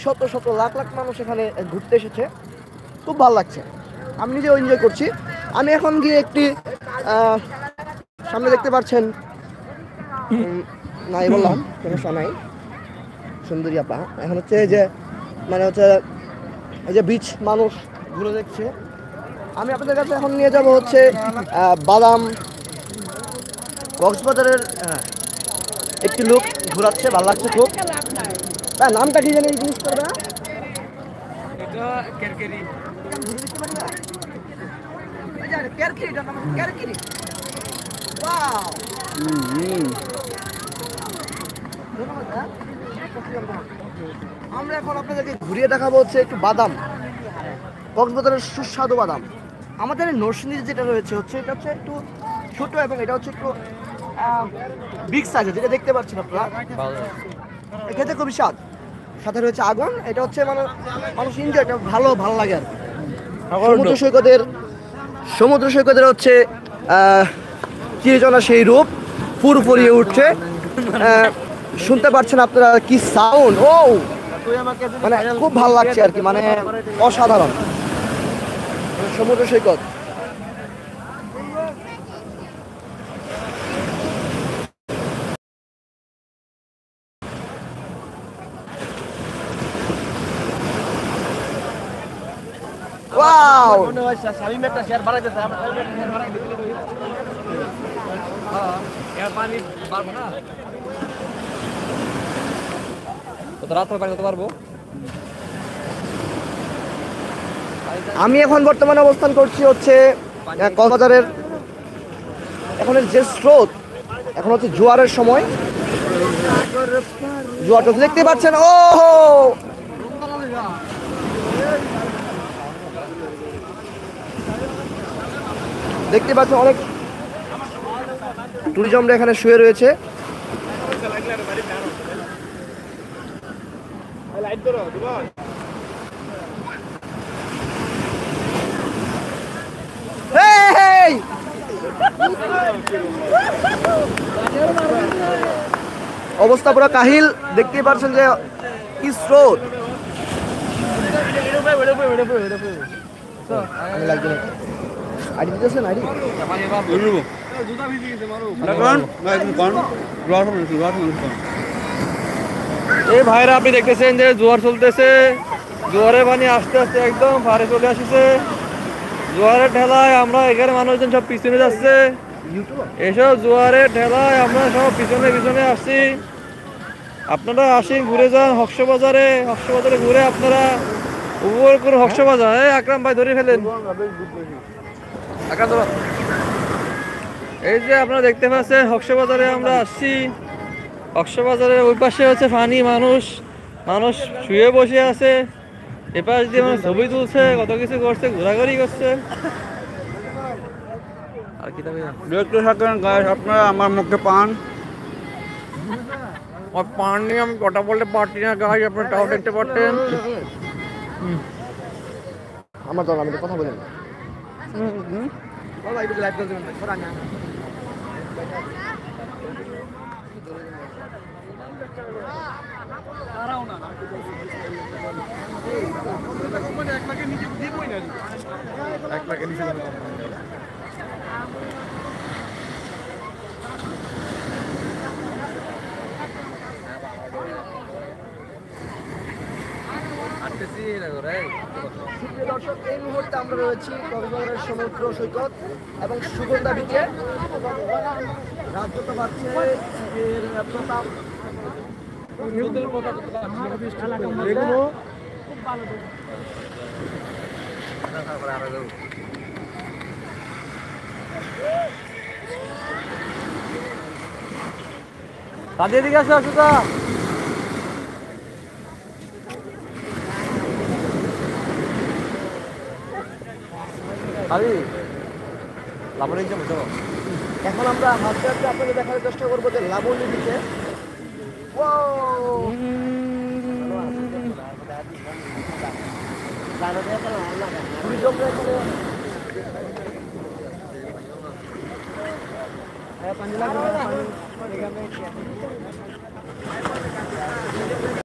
শত শত লাখ লাখ মানুষ এখানে ঘুরতে এসেছে, খুব ভালো লাগছে, আমি নিজেও এনজয় করছি। আমি এখন গিয়ে একটি সামনে দেখতে পাচ্ছেন, নাই বললাম সমস্যা নাই, সুন্দরী আপা। এখন হচ্ছে যে মানে হচ্ছে এই যে বিচ মানুষ ঘুরে দেখছে, আমি আপনাদের কাছে এখন নিয়ে যাব হচ্ছে বাদাম। কক্সবাজারের একটি লোক ঘোরাচ্ছে, ভালো লাগছে খুব। তার নামটা কি জানি জিনিস করবে না? আমরা এখন আপনাদেরকে ঘুরিয়ে দেখাবো হচ্ছে একটু বাদাম, কক্সবাজারের সুস্বাদু বাদাম। আমাদের নরসিংদী যেটা রয়েছে হচ্ছে এটা হচ্ছে একটু ছোট এবং এটা হচ্ছে একটু বিগ সাইজের, যেটা দেখতে পাচ্ছেন আপনারা, খেতে খুবই স্বাদ। সাথে রয়েছে আগুন, এটা হচ্ছে মানে মানুষ এনজয়, এটা ভালো লাগে আর সমুদ্র সৈকতের হচ্ছে চিরচেনা সেই রূপ ফুরফুরিয়ে উঠছে। শুনতে পাচ্ছেন আপনারা কি সাউন্ড, ও মানে খুব ভালো লাগছে আর কি, মানে অসাধারণ সমুদ্র সৈকত। ওয়াও, আমি এখন বর্তমানে অবস্থান করছি হচ্ছে কক্সবাজারের। এখন যে স্রোত, এখন হচ্ছে জোয়ারের সময়, জোয়ারটা দেখতে পাচ্ছেন। ও দেখতে পাচ্ছেন অনেক ট্যুরিজমরা এখানে শুয়ে রয়েছে। অবস্থা পুরো কাহিল, দেখতেই পাচ্ছেন যে কি স্রোত। এই ভাইরা আপনি দেখতেছেন যে জোয়ার চলতেছে, জোয়ারের পানি আস্তে আস্তে একদম পারে চলে আসছে। জোয়ারের ঠেলায় আমরা এখানে মানুষজন সব পিছনে যাচ্ছে, এসব জোয়ারের ঠেলায় আমরা সব পিছনে আসছি। আপনারা আসেন, ঘুরে যান কক্সবাজারে ঘুরে আপনারা উপভোগ করুন কক্সবাজার। আকরাম ভাই ধরে ফেলেন, এই যে আপনারা দেখতে পাচ্ছেন কক্সবাজারে আমরা আসছি। কক্সবাজারের ওই পাশে হচ্ছে পানি, মানুষ শুয়ে বসে আছে, এপাশ দিয়ে মানুষ ছবি তুলছে, কত কিছু করছে, ঘোরাঘুরি করছে। আর কি দেখতে থাকেন গাইস, আপনারা আমার মুখে পান নিয়ে আমি কথা বলতে পারছি না গাইস, আপনারা তাও দেখতে পারতেন। আমার তো আমি কথা বলি না। দর্শক, এই মুহূর্তে আমরা রয়েছি কক্সবাজারের সমুদ্র সৈকত এবং সুগন্ধা বিচে। রাজ্যটা পাচ্ছে প্রতাপ তাদের দিকে আসো সুতা। এখন আমরা হাসতে হাসতে আপনাকে দেখার চেষ্টা করবো যে লাবণী বিচে।